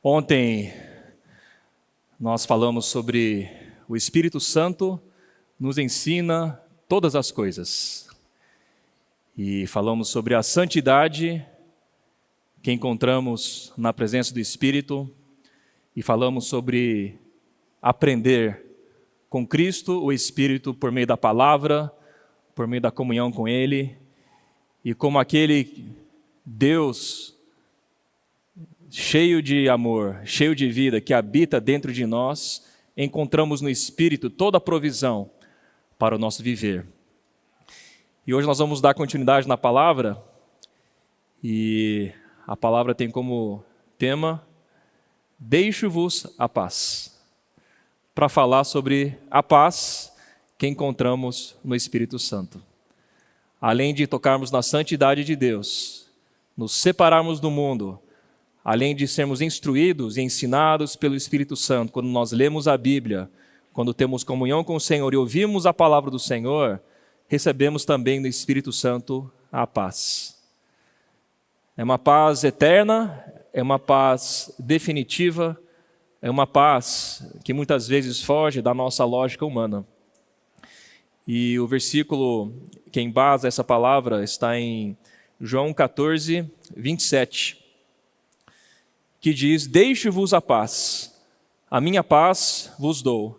Ontem nós falamos sobre o Espírito Santo nos ensina todas as coisas. E falamos sobre a santidade que encontramos na presença do Espírito. E falamos sobre aprender com Cristo, o Espírito, por meio da palavra, por meio da comunhão com Ele. E como aquele Deus cheio de amor, cheio de vida, que habita dentro de nós, encontramos no Espírito toda a provisão para o nosso viver. E hoje nós vamos dar continuidade na palavra, e a palavra tem como tema, deixo-vos a paz, para falar sobre a paz que encontramos no Espírito Santo. Além de tocarmos na santidade de Deus, nos separarmos do mundo, além de sermos instruídos e ensinados pelo Espírito Santo, quando nós lemos a Bíblia, quando temos comunhão com o Senhor e ouvimos a palavra do Senhor, recebemos também no Espírito Santo a paz. É uma paz eterna, é uma paz definitiva, é uma paz que muitas vezes foge da nossa lógica humana. E o versículo que embasa essa palavra está em João 14, 27. Que diz, deixo-vos a paz, a minha paz vos dou.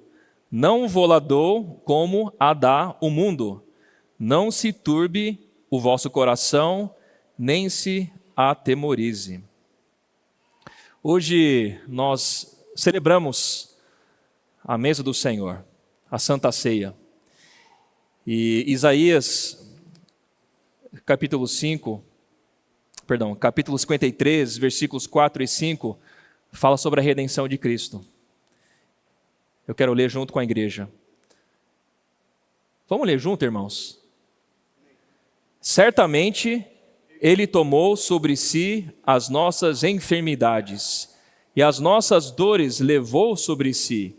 Não vou-la dou como a dá o mundo. Não se turbe o vosso coração, nem se atemorize. Hoje nós celebramos a mesa do Senhor, a Santa Ceia. E Isaías, capítulo 53, versículos 4 e 5, fala sobre a redenção de Cristo. Eu quero ler junto com a igreja. Vamos ler junto, irmãos? Certamente, Ele tomou sobre si as nossas enfermidades, e as nossas dores levou sobre si,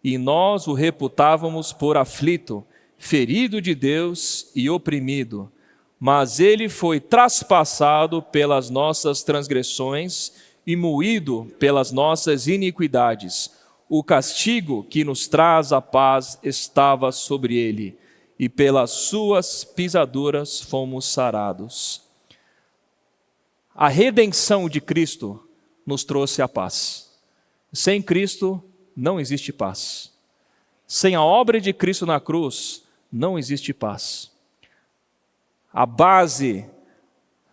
e nós o reputávamos por aflito, ferido de Deus e oprimido. Mas ele foi traspassado pelas nossas transgressões e moído pelas nossas iniquidades. O castigo que nos traz a paz estava sobre ele, e pelas suas pisaduras fomos sarados. A redenção de Cristo nos trouxe a paz. Sem Cristo não existe paz. Sem a obra de Cristo na cruz não existe paz. A base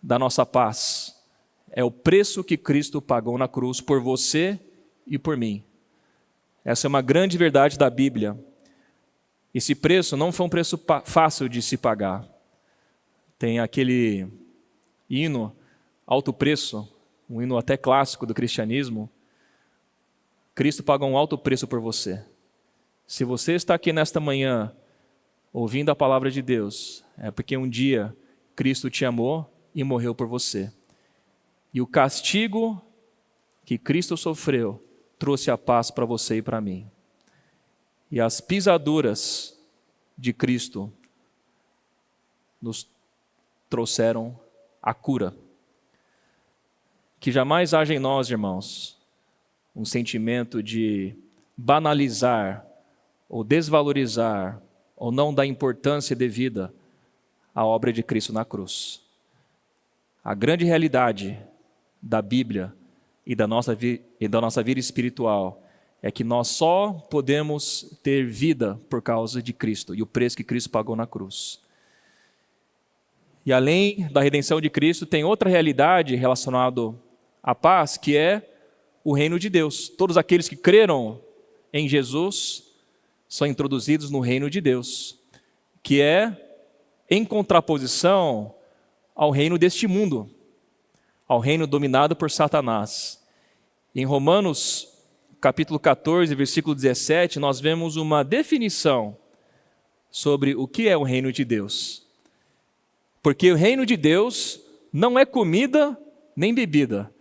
da nossa paz é o preço que Cristo pagou na cruz por você e por mim. Essa é uma grande verdade da Bíblia. Esse preço não foi um preço fácil de se pagar. Tem aquele hino, alto preço, um hino até clássico do cristianismo. Cristo pagou um alto preço por você. Se você está aqui nesta manhã, ouvindo a palavra de Deus, é porque um dia Cristo te amou e morreu por você. E o castigo que Cristo sofreu trouxe a paz para você e para mim. E as pisaduras de Cristo nos trouxeram a cura. Que jamais haja em nós, irmãos, um sentimento de banalizar ou desvalorizar ou não dar importância devida à obra de Cristo na cruz. A grande realidade da Bíblia e da nossa vida espiritual é que nós só podemos ter vida por causa de Cristo e o preço que Cristo pagou na cruz. E além da redenção de Cristo, tem outra realidade relacionada à paz, que é o reino de Deus. Todos aqueles que creram em Jesus são introduzidos no reino de Deus, que é em contraposição ao reino deste mundo, ao reino dominado por Satanás. Em Romanos, capítulo 14, versículo 17, nós vemos uma definição sobre o que é o reino de Deus. Porque o reino de Deus não é comida nem bebida.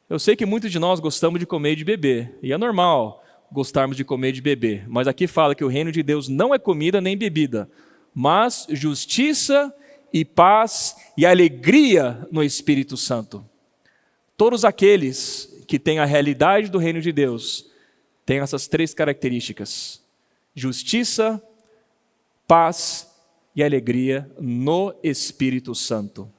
Eu sei que muitos de nós gostamos de comer e de beber, e é normal gostarmos de comer e de beber, mas aqui fala que o reino de Deus não é comida nem bebida, mas justiça e paz e alegria no Espírito Santo. Todos aqueles que tem a realidade do reino de Deus tem essas 3 características: justiça, paz e alegria no Espírito Santo.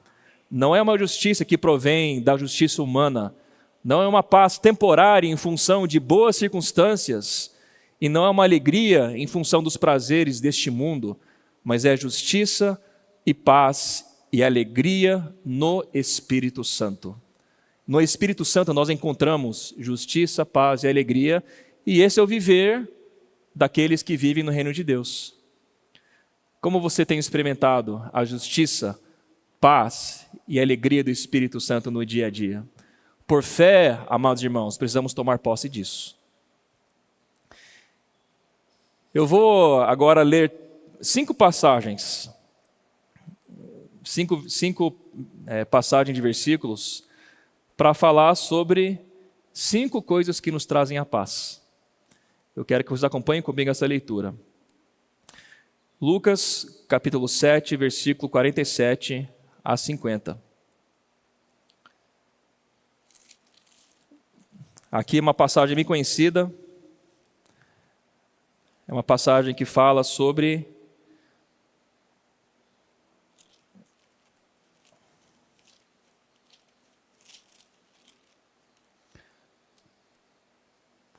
Não é uma justiça que provém da justiça humana, não é uma paz temporária em função de boas circunstâncias, e não é uma alegria em função dos prazeres deste mundo, mas é justiça e paz e alegria no Espírito Santo. No Espírito Santo nós encontramos justiça, paz e alegria, e esse é o viver daqueles que vivem no reino de Deus. Como você tem experimentado a justiça, paz e alegria do Espírito Santo no dia a dia? Por fé, amados irmãos, precisamos tomar posse disso. Eu vou agora ler 5 passagens, 5 passagens de versículos, para falar sobre 5 coisas que nos trazem a paz. Eu quero que vocês acompanhem comigo essa leitura. Lucas, capítulo 7, versículo 47 a 50. Aqui é uma passagem bem conhecida. É uma passagem que fala sobre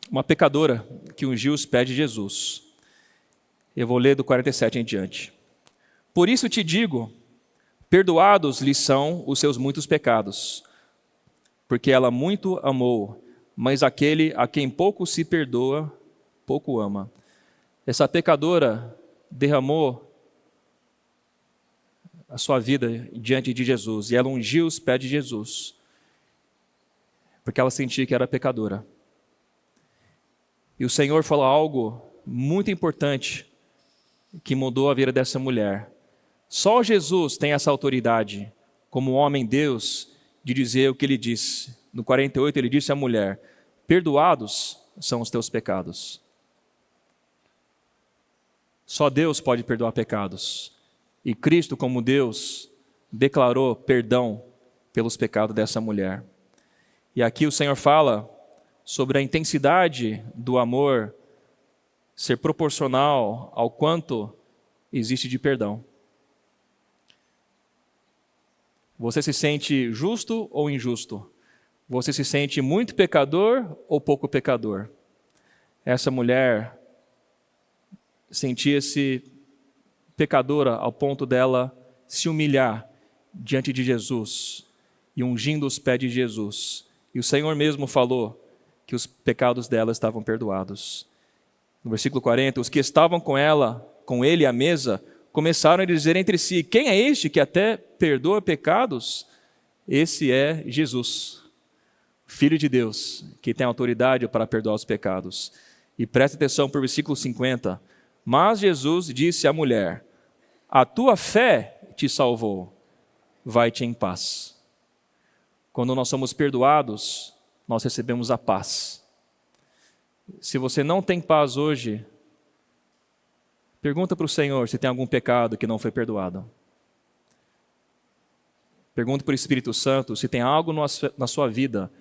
uma pecadora que ungiu os pés de Jesus. Eu vou ler do 47 em diante. Por isso te digo, perdoados lhe são os seus muitos pecados, porque ela muito amou, mas aquele a quem pouco se perdoa, pouco ama. Essa pecadora derramou a sua vida diante de Jesus, e ela ungiu os pés de Jesus, porque ela sentia que era pecadora. E o Senhor falou algo muito importante que mudou a vida dessa mulher. Só Jesus tem essa autoridade, como homem Deus, de dizer o que ele disse. No 48 ele disse à mulher: perdoados são os teus pecados. Só Deus pode perdoar pecados. E Cristo, como Deus, declarou perdão pelos pecados dessa mulher. E aqui o Senhor fala sobre a intensidade do amor ser proporcional ao quanto existe de perdão. Você se sente justo ou injusto? Você se sente muito pecador ou pouco pecador? Essa mulher sentia-se pecadora ao ponto dela se humilhar diante de Jesus e ungindo os pés de Jesus. E o Senhor mesmo falou que os pecados dela estavam perdoados. No versículo 40, os que estavam com ele à mesa, começaram a dizer entre si: quem é este que até perdoa pecados? Esse é Jesus, Filho de Deus, que tem autoridade para perdoar os pecados. E preste atenção para o versículo 50. Mas Jesus disse à mulher: a tua fé te salvou, vai-te em paz. Quando nós somos perdoados, nós recebemos a paz. Se você não tem paz hoje, pergunta para o Senhor se tem algum pecado que não foi perdoado. Pergunta para o Espírito Santo se tem algo na sua vida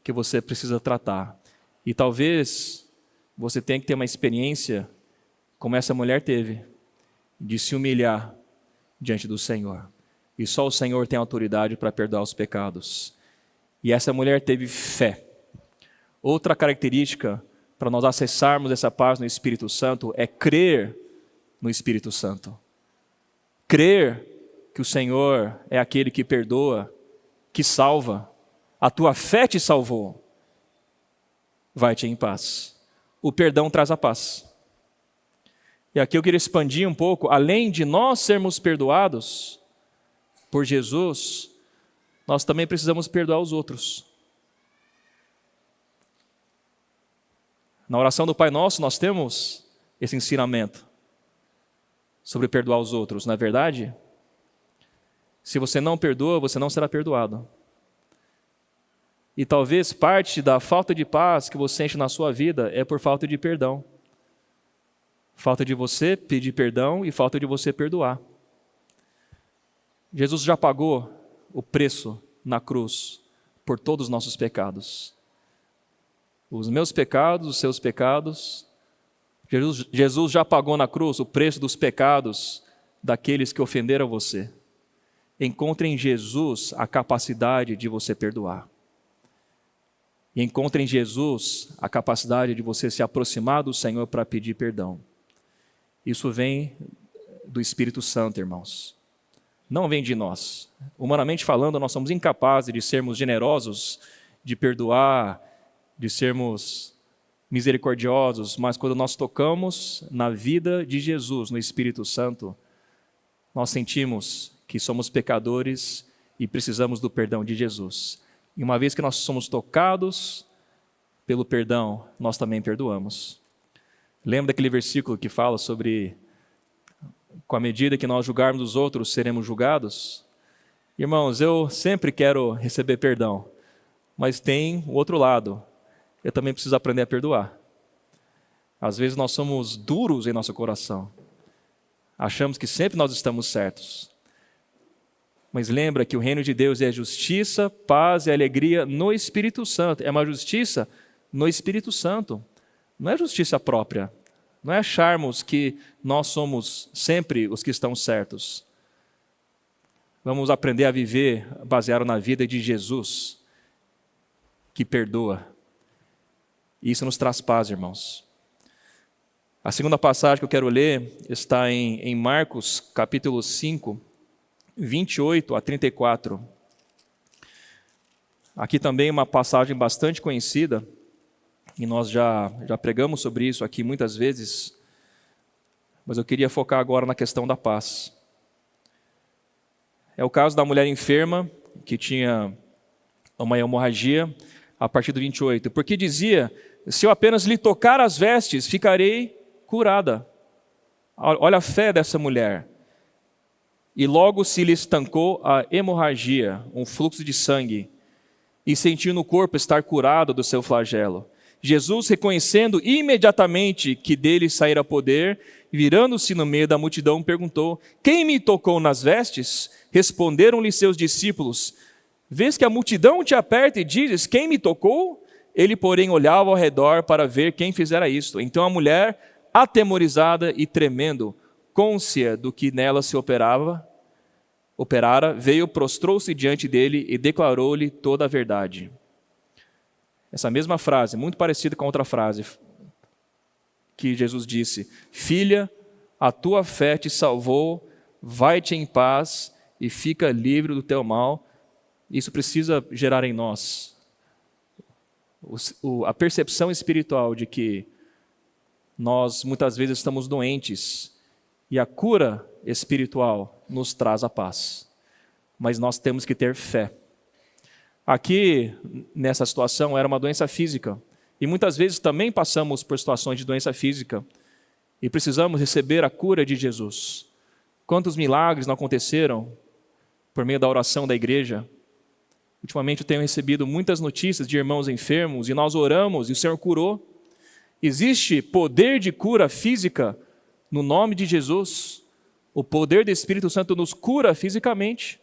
que você precisa tratar. E talvez você tenha que ter uma experiência como essa mulher teve, de se humilhar diante do Senhor. E só o Senhor tem autoridade para perdoar os pecados. E essa mulher teve fé. Outra característica para nós acessarmos essa paz no Espírito Santo é crer no Espírito Santo. Crer que o Senhor é aquele que perdoa, que salva. A tua fé te salvou. Vai-te em paz. O perdão traz a paz. E aqui eu queria expandir um pouco. Além de nós sermos perdoados por Jesus, nós também precisamos perdoar os outros. Na oração do Pai Nosso nós temos esse ensinamento sobre perdoar os outros, não é verdade? Se você não perdoa, você não será perdoado. E talvez parte da falta de paz que você sente na sua vida é por falta de perdão. Falta de você pedir perdão e falta de você perdoar. Jesus já pagou o preço na cruz por todos os nossos pecados. Os meus pecados, os seus pecados. Jesus já pagou na cruz o preço dos pecados daqueles que ofenderam você. Encontre em Jesus a capacidade de você perdoar. E encontre em Jesus a capacidade de você se aproximar do Senhor para pedir perdão. Isso vem do Espírito Santo, irmãos. Não vem de nós. Humanamente falando, nós somos incapazes de sermos generosos, de perdoar, de sermos misericordiosos, mas quando nós tocamos na vida de Jesus, no Espírito Santo, nós sentimos que somos pecadores e precisamos do perdão de Jesus. E uma vez que nós somos tocados pelo perdão, nós também perdoamos. Lembra daquele versículo que fala sobre com a medida que nós julgarmos os outros, seremos julgados? Irmãos, eu sempre quero receber perdão, mas tem o outro lado. Eu também preciso aprender a perdoar. Às vezes nós somos duros em nosso coração. Achamos que sempre nós estamos certos. Mas lembra que o reino de Deus é justiça, paz e alegria no Espírito Santo. É uma justiça no Espírito Santo. Não é justiça própria. Não é acharmos que nós somos sempre os que estão certos. Vamos aprender a viver baseado na vida de Jesus, que perdoa. E isso nos traz paz, irmãos. A segunda passagem que eu quero ler está em Marcos, capítulo 5, 28 a 34. Aqui também uma passagem bastante conhecida, e nós já pregamos sobre isso aqui muitas vezes, mas eu queria focar agora na questão da paz. É o caso da mulher enferma, que tinha uma hemorragia, a partir do 28, porque dizia: se eu apenas lhe tocar as vestes, ficarei curada. Olha a fé dessa mulher. E logo se lhe estancou a hemorragia, um fluxo de sangue, e sentiu no corpo estar curado do seu flagelo. Jesus, reconhecendo imediatamente que dele saíra poder, virando-se no meio da multidão, perguntou: quem me tocou nas vestes? Responderam-lhe seus discípulos: vês que a multidão te aperta e dizes: quem me tocou? Ele, porém, olhava ao redor para ver quem fizera isto. Então a mulher, atemorizada e tremendo, cônscia do que nela se operara, veio, prostrou-se diante dele e declarou-lhe toda a verdade. Essa mesma frase, muito parecida com a outra frase que Jesus disse: filha, a tua fé te salvou, vai-te em paz e fica livre do teu mal. Isso precisa gerar em nós a percepção espiritual de que nós muitas vezes estamos doentes e a cura espiritual nos traz a paz. Mas nós temos que ter fé. Aqui, nessa situação, era uma doença física. E muitas vezes também passamos por situações de doença física e precisamos receber a cura de Jesus. Quantos milagres não aconteceram por meio da oração da igreja? Ultimamente eu tenho recebido muitas notícias de irmãos enfermos e nós oramos e o Senhor curou. Existe poder de cura física no nome de Jesus. O poder do Espírito Santo nos cura fisicamente.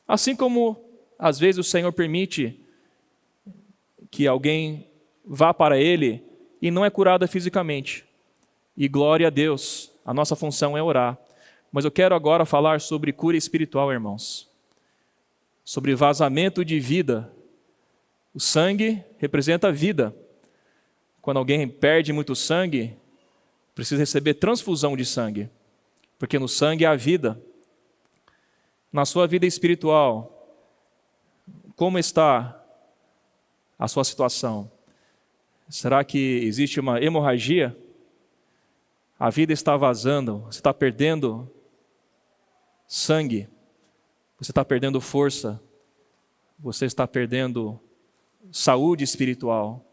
Assim como às vezes o Senhor permite que alguém vá para Ele e não é curada fisicamente. E glória a Deus, a nossa função é orar. Mas eu quero agora falar sobre cura espiritual, irmãos. Sobre vazamento de vida. O sangue representa a vida. Quando alguém perde muito sangue, precisa receber transfusão de sangue. Porque no sangue há vida. Na sua vida espiritual, como está a sua situação? Será que existe uma hemorragia? A vida está vazando, você está perdendo sangue, você está perdendo força, você está perdendo saúde espiritual.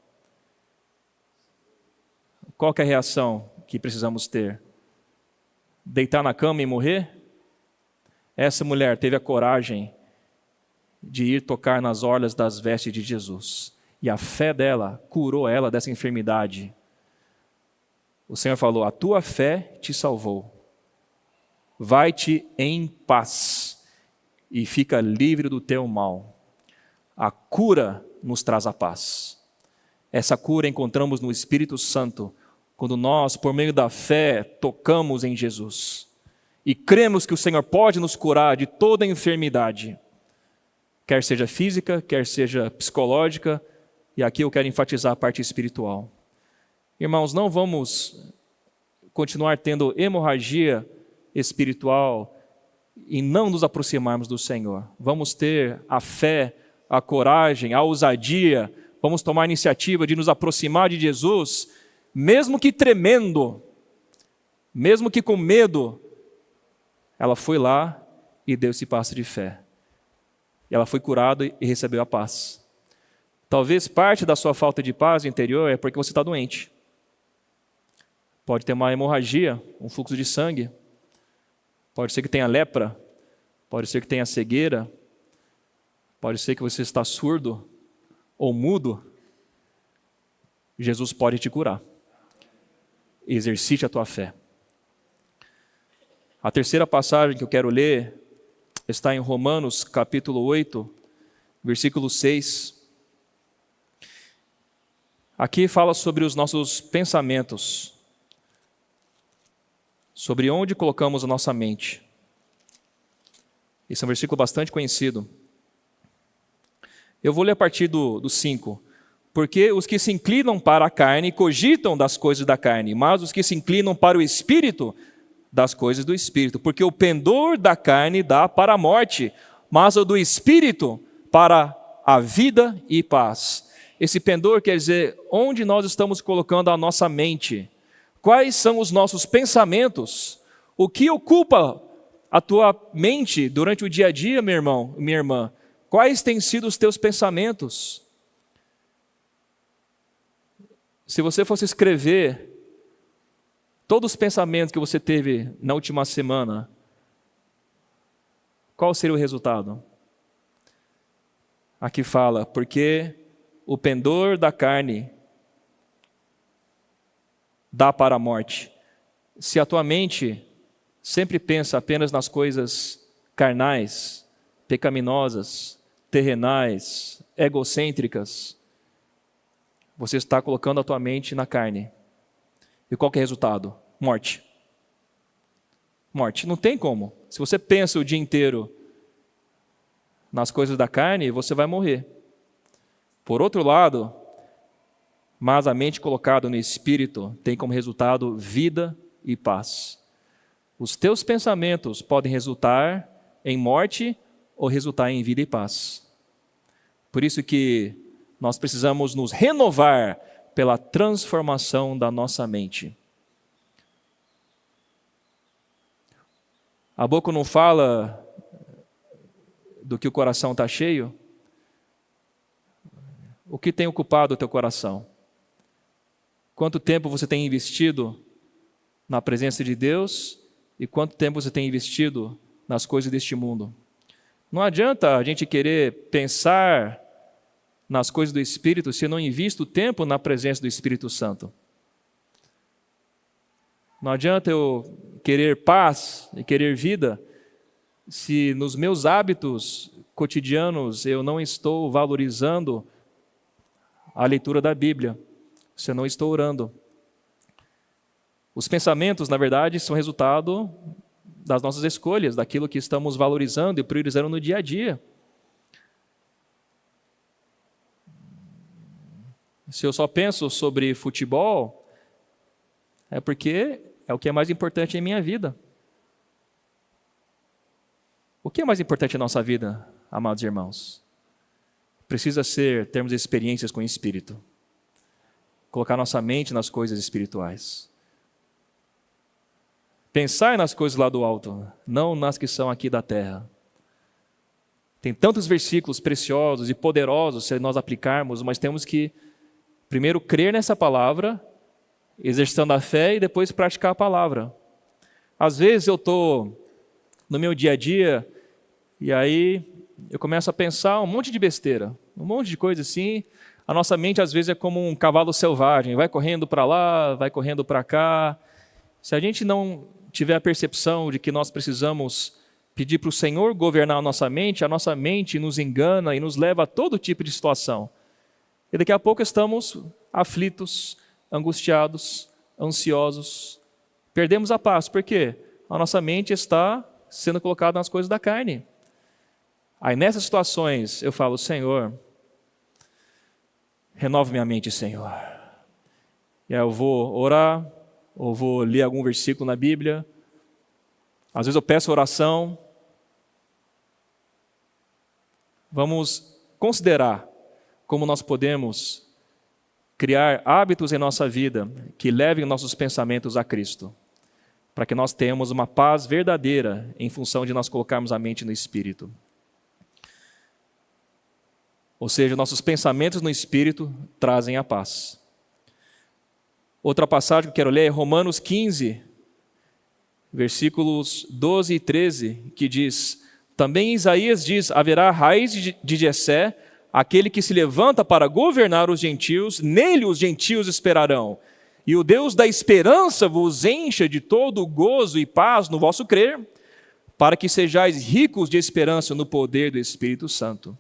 Qual que é a reação que precisamos ter? Deitar na cama e morrer? Essa mulher teve a coragem de ir tocar nas orlas das vestes de Jesus. E a fé dela curou ela dessa enfermidade. O Senhor falou: a tua fé te salvou. Vai-te em paz e fica livre do teu mal. A cura nos traz a paz. Essa cura encontramos no Espírito Santo, quando nós, por meio da fé, tocamos em Jesus. E cremos que o Senhor pode nos curar de toda enfermidade, quer seja física, quer seja psicológica, e aqui eu quero enfatizar a parte espiritual. Irmãos, não vamos continuar tendo hemorragia espiritual e não nos aproximarmos do Senhor. Vamos ter a fé, a coragem, a ousadia, vamos tomar a iniciativa de nos aproximar de Jesus, mesmo que tremendo, mesmo que com medo. Ela foi lá e deu esse passo de fé. Ela foi curada e recebeu a paz. Talvez parte da sua falta de paz interior é porque você está doente. Pode ter uma hemorragia, um fluxo de sangue. Pode ser que tenha lepra. Pode ser que tenha cegueira. Pode ser que você está surdo ou mudo. Jesus pode te curar. Exercite a tua fé. A terceira passagem que eu quero ler está em Romanos, capítulo 8, versículo 6. Aqui fala sobre os nossos pensamentos, sobre onde colocamos a nossa mente. Esse é um versículo bastante conhecido. Eu vou ler a partir do 5. Porque os que se inclinam para a carne cogitam das coisas da carne, mas os que se inclinam para o Espírito, das coisas do Espírito. Porque o pendor da carne dá para a morte, mas o do Espírito para a vida e paz. Esse pendor quer dizer onde nós estamos colocando a nossa mente. Quais são os nossos pensamentos? O que ocupa a tua mente durante o dia a dia, meu irmão, minha irmã? Quais têm sido os teus pensamentos? Se você fosse escrever todos os pensamentos que você teve na última semana, qual seria o resultado? Aqui fala, porque o pendor da carne dá para a morte. Se a tua mente sempre pensa apenas nas coisas carnais, pecaminosas, terrenais, egocêntricas, você está colocando a tua mente na carne. E qual que é o resultado? Morte. Morte. Não tem como. Se você pensa o dia inteiro nas coisas da carne, você vai morrer. Por outro lado, mas a mente colocada no Espírito tem como resultado vida e paz. Os teus pensamentos podem resultar em morte ou resultar em vida e paz. Por isso que nós precisamos nos renovar pela transformação da nossa mente. A boca não fala do que o coração está cheio? O que tem ocupado o teu coração? Quanto tempo você tem investido na presença de Deus e quanto tempo você tem investido nas coisas deste mundo? Não adianta a gente querer pensar nas coisas do Espírito se eu não invisto tempo na presença do Espírito Santo. Não adianta eu querer paz e querer vida se nos meus hábitos cotidianos eu não estou valorizando a leitura da Bíblia, se eu não estou orando. Os pensamentos, na verdade, são resultado das nossas escolhas, daquilo que estamos valorizando e priorizando no dia a dia. Se eu só penso sobre futebol, é porque é o que é mais importante em minha vida. O que é mais importante em nossa vida, amados irmãos? Precisa ser termos experiências com o Espírito. Colocar nossa mente nas coisas espirituais. Pensar nas coisas lá do alto, não nas que são aqui da terra. Tem tantos versículos preciosos e poderosos se nós aplicarmos, mas temos que primeiro crer nessa palavra, exercitando a fé e depois praticar a palavra. Às vezes eu estou no meu dia a dia e aí eu começo a pensar um monte de besteira, um monte de coisa assim. A nossa mente às vezes é como um cavalo selvagem, vai correndo para lá, vai correndo para cá. Se a gente não tiver a percepção de que nós precisamos pedir para o Senhor governar a nossa mente nos engana e nos leva a todo tipo de situação. E daqui a pouco estamos aflitos, angustiados, ansiosos. Perdemos a paz. Por quê? A nossa mente está sendo colocada nas coisas da carne. Aí nessas situações eu falo, Senhor, renova minha mente, Senhor. E aí eu vou orar, ou vou ler algum versículo na Bíblia. Às vezes eu peço oração. Vamos considerar como nós podemos criar hábitos em nossa vida que levem nossos pensamentos a Cristo, para que nós tenhamos uma paz verdadeira em função de nós colocarmos a mente no Espírito. Ou seja, nossos pensamentos no Espírito trazem a paz. Outra passagem que eu quero ler é Romanos 15, versículos 12 e 13, que diz: também Isaías diz, haverá raiz de Jessé, aquele que se levanta para governar os gentios, nele os gentios esperarão. E o Deus da esperança vos encha de todo o gozo e paz no vosso crer, para que sejais ricos de esperança no poder do Espírito Santo.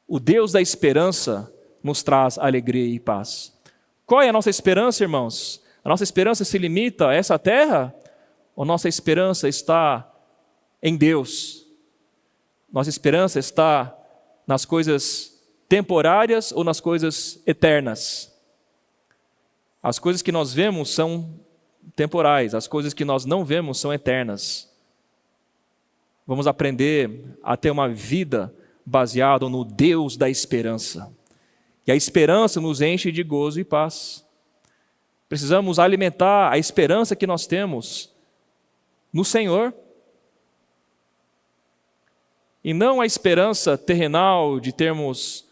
O Deus da esperança nos traz alegria e paz. Qual é a nossa esperança, irmãos? A nossa esperança se limita a essa terra? Ou nossa esperança está em Deus? Nossa esperança está nas coisas temporárias ou nas coisas eternas? As coisas que nós vemos são temporais, as coisas que nós não vemos são eternas. Vamos aprender a ter uma vida baseada no Deus da esperança. E a esperança nos enche de gozo e paz. Precisamos alimentar a esperança que nós temos no Senhor. E não a esperança terrenal de termos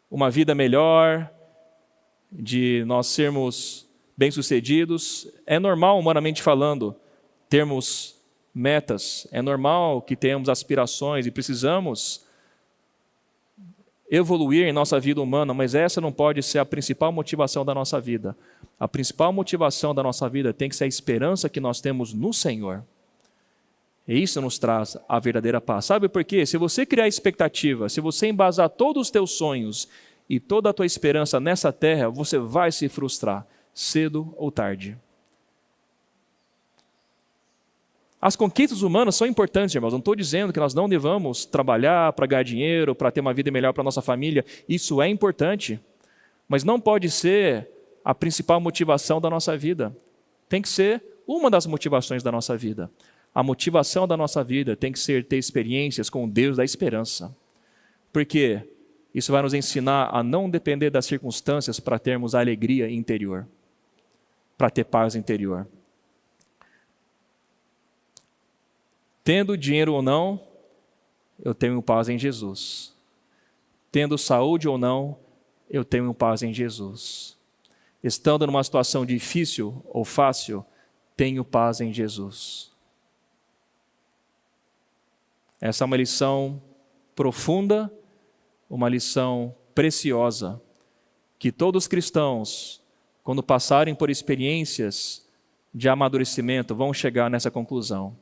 uma vida melhor, de nós sermos bem-sucedidos. É normal, humanamente falando, termos metas. É normal que tenhamos aspirações e precisamos evoluir em nossa vida humana, mas essa não pode ser a principal motivação da nossa vida. A principal motivação da nossa vida tem que ser a esperança que nós temos no Senhor. E isso nos traz a verdadeira paz. Sabe por quê? Se você criar expectativa, se você embasar todos os teus sonhos e toda a tua esperança nessa terra, você vai se frustrar, cedo ou tarde. As conquistas humanas são importantes, irmãos. Não estou dizendo que nós não devamos trabalhar para ganhar dinheiro, para ter uma vida melhor para a nossa família. Isso é importante. Mas não pode ser a principal motivação da nossa vida. Tem que ser uma das motivações da nossa vida. A motivação da nossa vida tem que ser ter experiências com o Deus da esperança. Porque isso vai nos ensinar a não depender das circunstâncias para termos alegria interior, para ter paz interior. Tendo dinheiro ou não, eu tenho paz em Jesus. Tendo saúde ou não, eu tenho paz em Jesus. Estando numa situação difícil ou fácil, tenho paz em Jesus. Essa é uma lição profunda, uma lição preciosa, que todos os cristãos, quando passarem por experiências de amadurecimento, vão chegar nessa conclusão.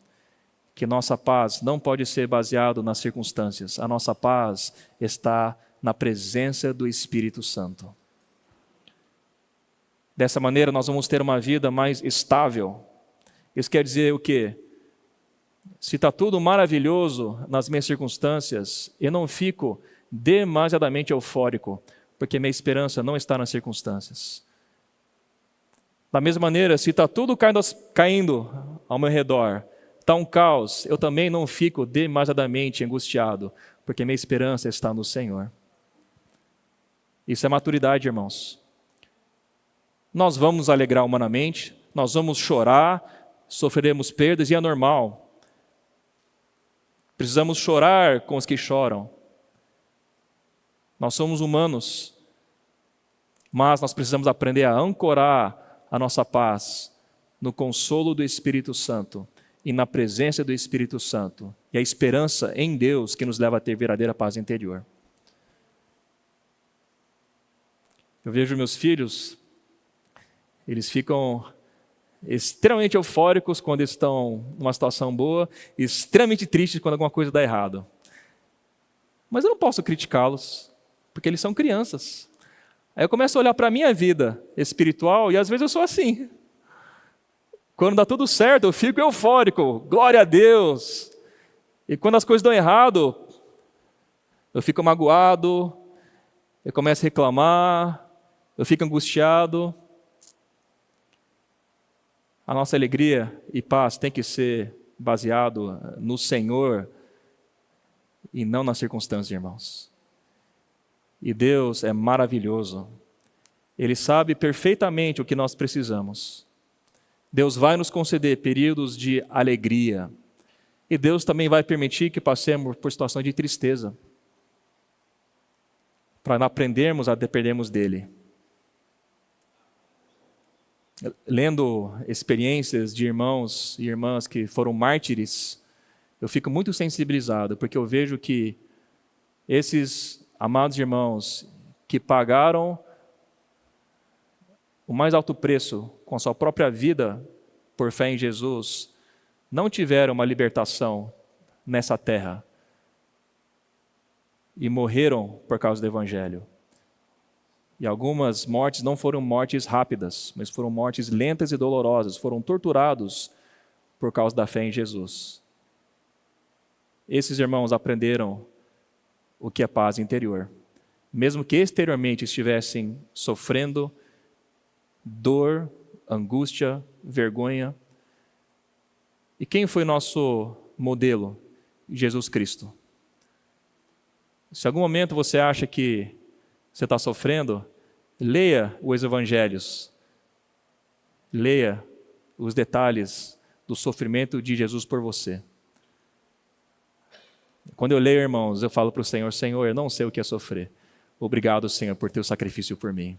Que nossa paz não pode ser baseada nas circunstâncias. A nossa paz está na presença do Espírito Santo. Dessa maneira, nós vamos ter uma vida mais estável. Isso quer dizer o quê? Se está tudo maravilhoso nas minhas circunstâncias, eu não fico demasiadamente eufórico, porque minha esperança não está nas circunstâncias. Da mesma maneira, se está tudo caindo ao meu redor, está um caos, eu também não fico demasiadamente angustiado, porque minha esperança está no Senhor. Isso é maturidade, irmãos. Nós vamos nos alegrar humanamente, nós vamos chorar, sofreremos perdas e é normal. Precisamos chorar com os que choram. Nós somos humanos, mas nós precisamos aprender a ancorar a nossa paz no consolo do Espírito Santo e na presença do Espírito Santo e a esperança em Deus que nos leva a ter verdadeira paz interior. Eu vejo meus filhos, eles ficam extremamente eufóricos quando estão numa situação boa e extremamente tristes quando alguma coisa dá errado. Mas eu não posso criticá-los, porque eles são crianças. Aí eu começo a olhar para a minha vida espiritual e às vezes eu sou assim. Quando dá tudo certo, eu fico eufórico, glória a Deus. E quando as coisas dão errado, eu fico magoado, eu começo a reclamar, eu fico angustiado. A nossa alegria e paz tem que ser baseado no Senhor e não nas circunstâncias, irmãos. E Deus é maravilhoso. Ele sabe perfeitamente o que nós precisamos. Deus vai nos conceder períodos de alegria. E Deus também vai permitir que passemos por situações de tristeza, para não aprendermos a dependermos dEle. Lendo experiências de irmãos e irmãs que foram mártires, eu fico muito sensibilizado, porque eu vejo que esses amados irmãos que pagaram o mais alto preço com a sua própria vida por fé em Jesus, não tiveram uma libertação nessa terra e morreram por causa do Evangelho. E algumas mortes não foram mortes rápidas, mas foram mortes lentas e dolorosas, foram torturados por causa da fé em Jesus. Esses irmãos aprenderam o que é paz interior. Mesmo que exteriormente estivessem sofrendo dor, angústia, vergonha. E quem foi nosso modelo? Jesus Cristo. Se em algum momento você acha que você está sofrendo, leia os evangelhos. Leia os detalhes do sofrimento de Jesus por você. Quando eu leio, irmãos, eu falo para o Senhor, Senhor, eu não sei o que é sofrer. Obrigado, Senhor, por teu sacrifício por mim.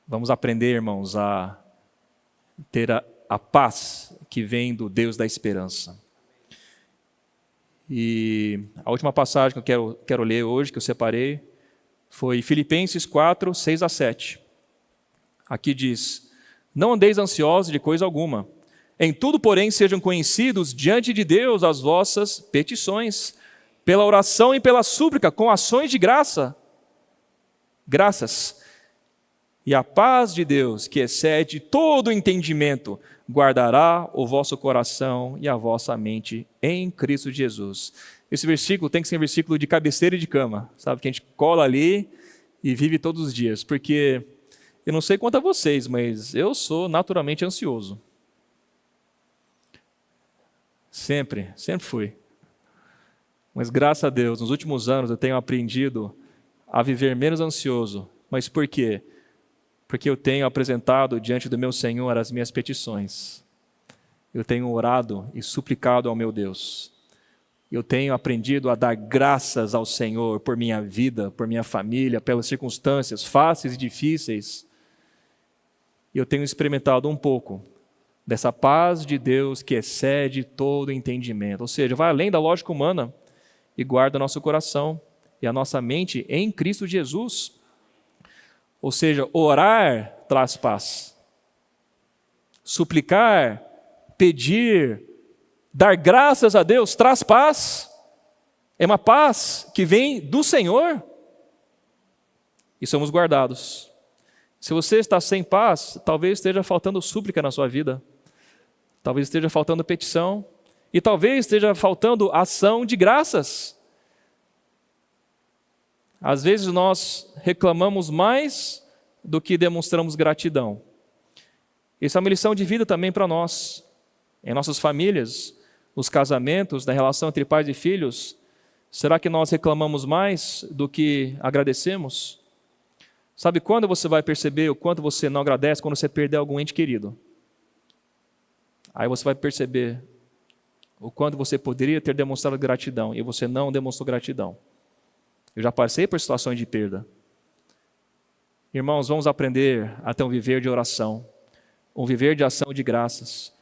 Vamos aprender, irmãos, a ter a paz que vem do Deus da esperança. E a última passagem que eu quero ler hoje, que eu separei, foi Filipenses 4, 6 a 7. Aqui diz, não andeis ansiosos de coisa alguma. Em tudo, porém, sejam conhecidos diante de Deus as vossas petições, pela oração e pela súplica, com ações de graças. E a paz de Deus, que excede todo entendimento, guardará o vosso coração e a vossa mente em Cristo Jesus. Esse versículo tem que ser um versículo de cabeceira e de cama, sabe? Que a gente cola ali e vive todos os dias. Porque eu não sei quanto a vocês, mas eu sou naturalmente ansioso. Sempre fui. Mas graças a Deus, nos últimos anos eu tenho aprendido a viver menos ansioso. Mas por quê? Porque eu tenho apresentado diante do meu Senhor as minhas petições. Eu tenho orado e suplicado ao meu Deus. Eu tenho aprendido a dar graças ao Senhor por minha vida, por minha família, pelas circunstâncias fáceis e difíceis. E eu tenho experimentado um pouco dessa paz de Deus que excede todo entendimento. Ou seja, vai além da lógica humana e guarda nosso coração e a nossa mente em Cristo Jesus. Ou seja, orar traz paz. Suplicar, pedir, dar graças a Deus traz paz. É uma paz que vem do Senhor. E somos guardados. Se você está sem paz, talvez esteja faltando súplica na sua vida. Talvez esteja faltando petição. E talvez esteja faltando ação de graças. Às vezes nós reclamamos mais do que demonstramos gratidão. Isso é uma lição de vida também para nós. Em nossas famílias, nos casamentos, na relação entre pais e filhos, será que nós reclamamos mais do que agradecemos? Sabe quando você vai perceber o quanto você não agradece? Quando você perder algum ente querido. Aí você vai perceber o quanto você poderia ter demonstrado gratidão e você não demonstrou gratidão. Eu já passei por situações de perda. Irmãos, vamos aprender a ter um viver de oração, um viver de ação de graças,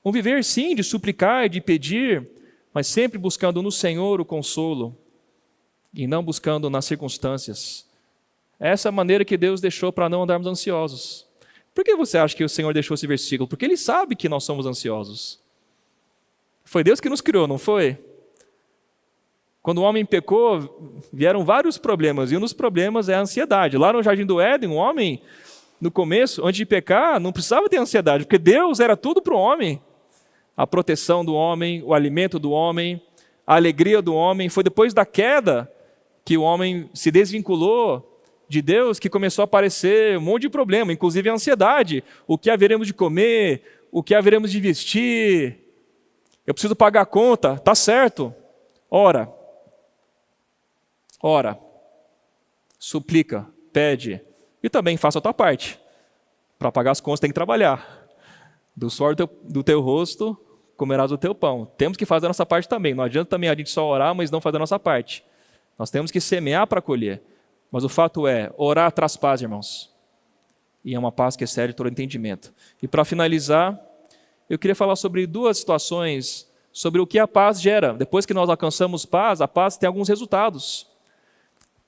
um viver sim de suplicar, de pedir, mas sempre buscando no Senhor o consolo e não buscando nas circunstâncias. Essa é a maneira que Deus deixou para não andarmos ansiosos. Por que você acha que o Senhor deixou esse versículo? Porque Ele sabe que nós somos ansiosos. Foi Deus que nos criou, não foi? Quando o homem pecou, vieram vários problemas, e um dos problemas é a ansiedade. Lá no Jardim do Éden, o homem, no começo, antes de pecar, não precisava ter ansiedade, porque Deus era tudo para o homem. A proteção do homem, o alimento do homem, a alegria do homem. Foi depois da queda que o homem se desvinculou de Deus que começou a aparecer um monte de problema, inclusive a ansiedade. O que haveremos de comer? O que haveremos de vestir? Eu preciso pagar a conta, tá certo. Ora, suplica, pede, e também faça a tua parte. Para pagar as contas tem que trabalhar. Do suor do teu rosto comerás o teu pão. Temos que fazer a nossa parte também. Não adianta também a gente só orar, mas não fazer a nossa parte. Nós temos que semear para colher. Mas o fato é, orar traz paz, irmãos. E é uma paz que excede todo entendimento. E para finalizar, eu queria falar sobre duas situações, sobre o que a paz gera. Depois que nós alcançamos paz, a paz tem alguns resultados.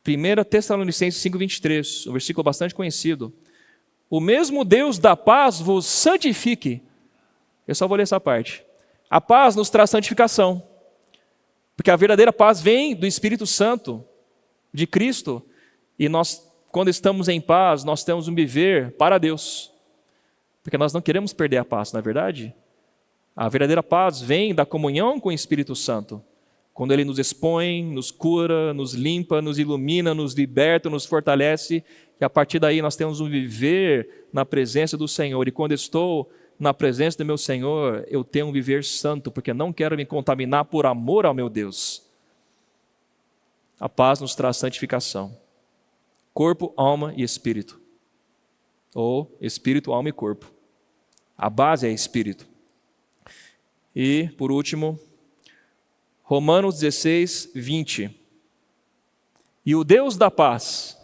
1 Tessalonicenses 5:23, um versículo bastante conhecido. O mesmo Deus da paz vos santifique. Eu só vou ler essa parte. A paz nos traz santificação. Porque a verdadeira paz vem do Espírito Santo, de Cristo. E nós, quando estamos em paz, nós temos um viver para Deus. Porque nós não queremos perder a paz, não é verdade? A verdadeira paz vem da comunhão com o Espírito Santo. Quando Ele nos expõe, nos cura, nos limpa, nos ilumina, nos liberta, nos fortalece. E a partir daí nós temos um viver na presença do Senhor. E quando estou na presença do meu Senhor, eu tenho um viver santo, porque não quero me contaminar por amor ao meu Deus. A paz nos traz santificação. Corpo, alma e espírito. Ou espírito, alma e corpo. A base é espírito. E, por último, Romanos 16:20. E o Deus da paz,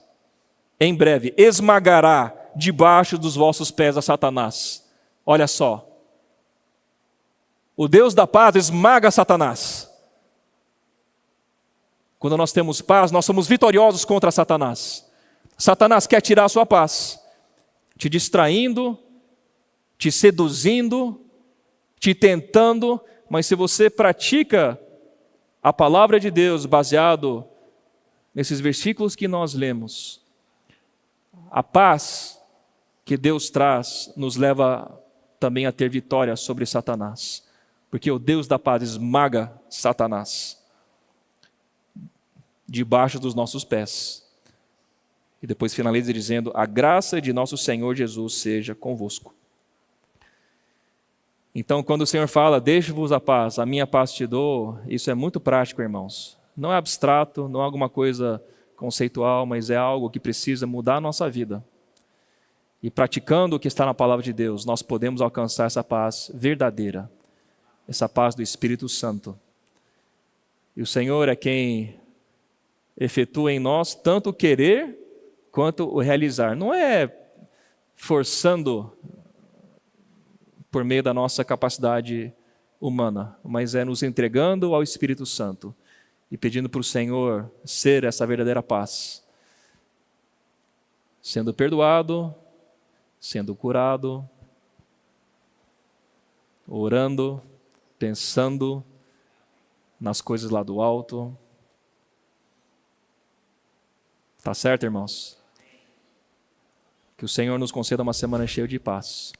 em breve, esmagará debaixo dos vossos pés a Satanás. Olha só. O Deus da paz esmaga Satanás. Quando nós temos paz, nós somos vitoriosos contra Satanás. Satanás quer tirar a sua paz, te distraindo, te seduzindo, te tentando, mas se você pratica a palavra de Deus baseado nesses versículos que nós lemos, a paz que Deus traz nos leva também a ter vitória sobre Satanás, porque o Deus da paz esmaga Satanás debaixo dos nossos pés. E depois finaliza dizendo: a graça de nosso Senhor Jesus seja convosco. Então, quando o Senhor fala, deixe-vos a paz, a minha paz te dou, isso é muito prático, irmãos. Não é abstrato, não é alguma coisa conceitual, mas é algo que precisa mudar a nossa vida. E praticando o que está na palavra de Deus, nós podemos alcançar essa paz verdadeira, essa paz do Espírito Santo. E o Senhor é quem efetua em nós tanto o querer quanto o realizar. Não é forçando por meio da nossa capacidade humana, mas é nos entregando ao Espírito Santo e pedindo para o Senhor ser essa verdadeira paz. Sendo perdoado, sendo curado, orando, pensando nas coisas lá do alto. Tá certo, irmãos? Que o Senhor nos conceda uma semana cheia de paz.